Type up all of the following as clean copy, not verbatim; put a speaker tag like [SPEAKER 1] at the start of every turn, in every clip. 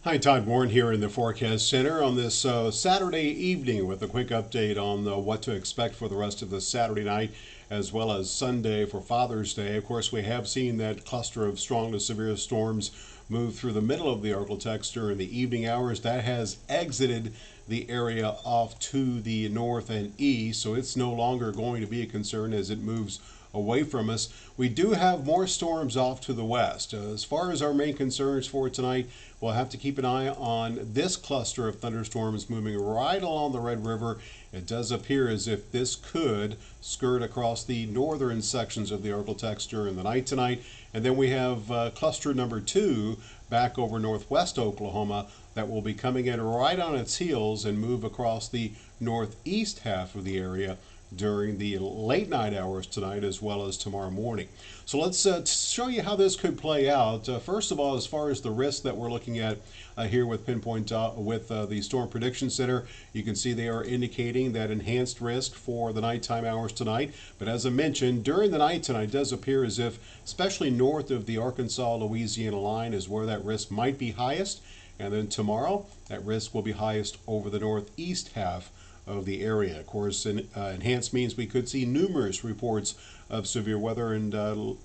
[SPEAKER 1] Hi, Todd Warren here in the Forecast Center on this Saturday evening with a quick update on what to expect for the rest of the Saturday night as well as Sunday for Father's Day. Of course, we have seen that cluster of strong to severe storms move through the middle of the Arctic during the evening hours. That has exited the area off to the north and east, so it's no longer going to be a concern as it moves away from us. We do have more storms off to the west. As far as our main concerns for tonight, we'll have to keep an eye on this cluster of thunderstorms moving right along the Red River. It does appear as if this could skirt across the northern sections of the Arctic during the night tonight. And then we have cluster number 2 back over northwest Oklahoma that will be coming in right on its heels and move across the northeast half of the area during the late night hours tonight as well as tomorrow morning. So let's show you how this could play out. First of all, as far as the risk that we're looking at here with Pinpoint with the Storm Prediction Center, you can see they are indicating that enhanced risk for the nighttime hours tonight. But as I mentioned, during the night tonight, it does appear as if, especially north of the Arkansas-Louisiana line, is where that risk might be highest. And then tomorrow, that risk will be highest over the northeast half of the area. Of course, enhanced means we could see numerous reports of severe weather and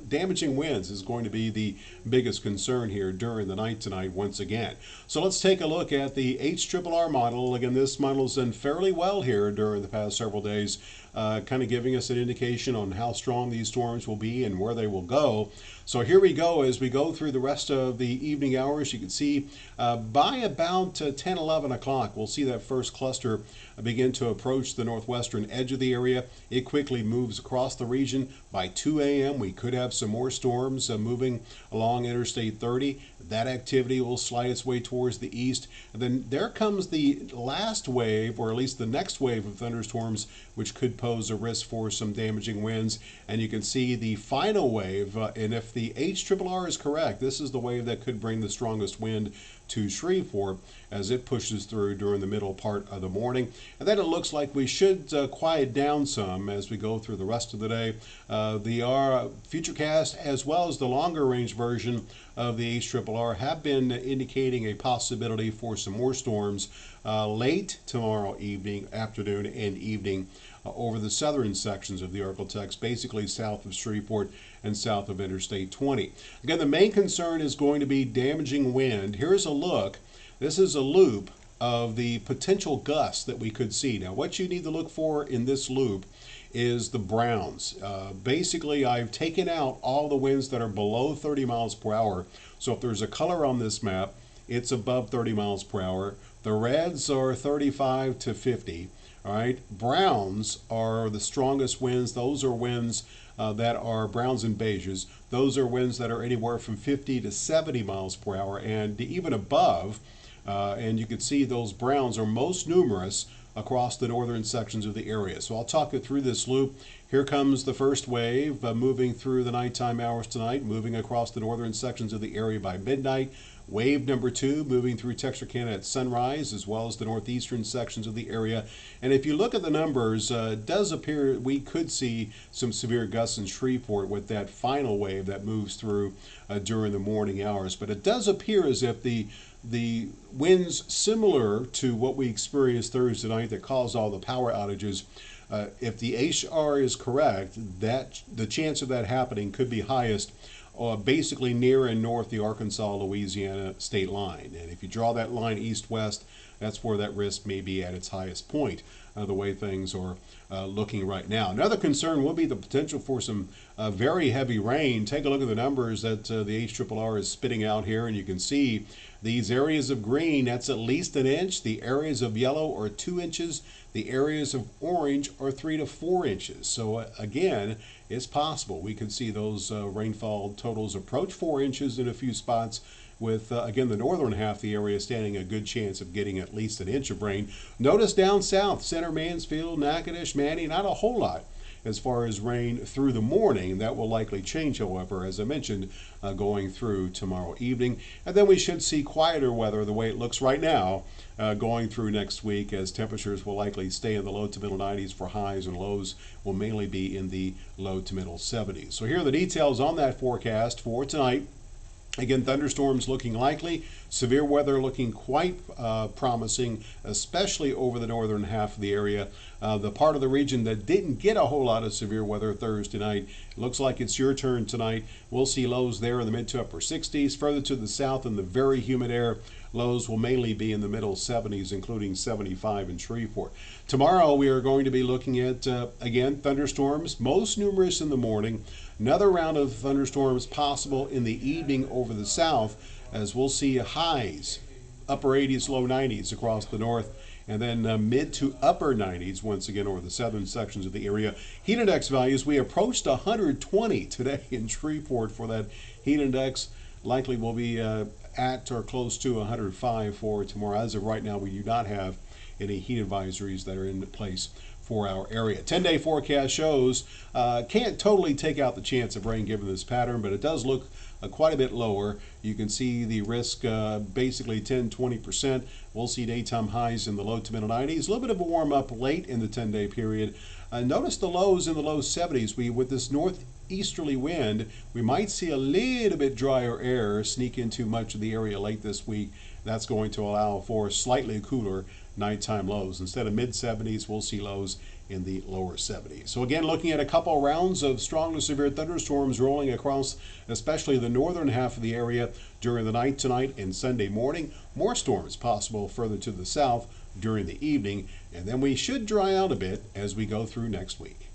[SPEAKER 1] damaging winds is going to be the biggest concern here during the night tonight once again. So let's take a look at the HRRR model. Again, this model has done fairly well here during the past several days, kind of giving us an indication on how strong these storms will be and where they will go. So here we go as we go through the rest of the evening hours. You can see by about 10, 11 o'clock, we'll see that first cluster begin to approach the northwestern edge of the area. It quickly moves across the region. By 2 a.m., we could have some more storms moving along Interstate 30. That activity will slide its way towards the east. And then there comes the last wave, or at least the next wave of thunderstorms, which could pose a risk for some damaging winds. And you can see the final wave, and if the HRRR is correct, this is the wave that could bring the strongest wind to Shreveport as it pushes through during the middle part of the morning. And then it looks like we should quiet down some as we go through the rest of the day. The Futurecast as well as the longer range version of the HRRR have been indicating a possibility for some more storms late tomorrow evening, afternoon, and evening over the southern sections of the Arctic, basically south of Shreveport and south of Interstate 20. Again, the main concern is going to be damaging wind. Here's a look. This is a loop of the potential gusts that we could see. Now, what you need to look for in this loop is the browns. Basically, I've taken out all the winds that are below 30 miles per hour. So if there's a color on this map, it's above 30 miles per hour. The reds are 35 to 50. All right, browns are the strongest winds. Those are winds that are browns and beiges. Those are winds that are anywhere from 50 to 70 miles per hour and even above. And you can see those browns are most numerous across the northern sections of the area. So I'll talk you through this loop. Here comes the first wave moving through the nighttime hours tonight, moving across the northern sections of the area by midnight. Wave number 2 moving through Texarkana at sunrise, as well as the northeastern sections of the area. And if you look at the numbers, it does appear we could see some severe gusts in Shreveport with that final wave that moves through during the morning hours. But it does appear as if the winds similar to what we experienced Thursday night that caused all the power outages, if the HR is correct, that the chance of that happening could be highest basically near and north the Arkansas-Louisiana state line. And if you draw that line east-west, that's where that risk may be at its highest point, the way things are looking right now. Another concern will be the potential for some very heavy rain. Take a look at the numbers that the HRRR is spitting out here, and you can see these areas of green, that's at least an inch. The areas of yellow are 2 inches. The areas of orange are 3 to 4 inches. So again, it's possible we could see those rainfall totals approach 4 inches in a few spots, with again the northern half of the area standing a good chance of getting at least an inch of rain. Notice down south, Center, Mansfield, Natchitoches, Manning, not a whole lot as far as rain through the morning. That will likely change, however, as I mentioned, going through tomorrow evening. And then we should see quieter weather the way it looks right now going through next week, as temperatures will likely stay in the low to middle 90s for highs, and lows will mainly be in the low to middle 70s. So here are the details on that forecast for tonight. Again, thunderstorms looking likely, severe weather looking quite promising, especially over the northern half of the area. The part of the region that didn't get a whole lot of severe weather Thursday night, looks like it's your turn tonight. We'll see lows there in the mid to upper 60s. Further to the south in the very humid air, lows will mainly be in the middle 70s, including 75 in Shreveport. Tomorrow we are going to be looking at, again, thunderstorms, most numerous in the morning. Another round of thunderstorms possible in the evening over the south, as we'll see highs, upper 80s, low 90s across the north, and then mid to upper 90s once again over the southern sections of the area. Heat index values, we approached 120 today in Shreveport for that heat index. Likely will be at or close to 105 for tomorrow. As of right now, we do not have any heat advisories that are in place for our area. 10-day forecast shows can't totally take out the chance of rain given this pattern, but it does look quite a bit lower. You can see the risk basically 10-20%. We'll see daytime highs in the low to middle 90s. A little bit of a warm up late in the 10-day period. Notice the lows in the low 70s. With this northeasterly wind, we might see a little bit drier air sneak into much of the area late this week. That's going to allow for slightly cooler nighttime lows. Instead of mid 70s, we'll see lows in the lower 70s. So again, looking at a couple rounds of strong to severe thunderstorms rolling across especially the northern half of the area during the night tonight and Sunday morning. More storms possible further to the south during the evening, and then we should dry out a bit as we go through next week.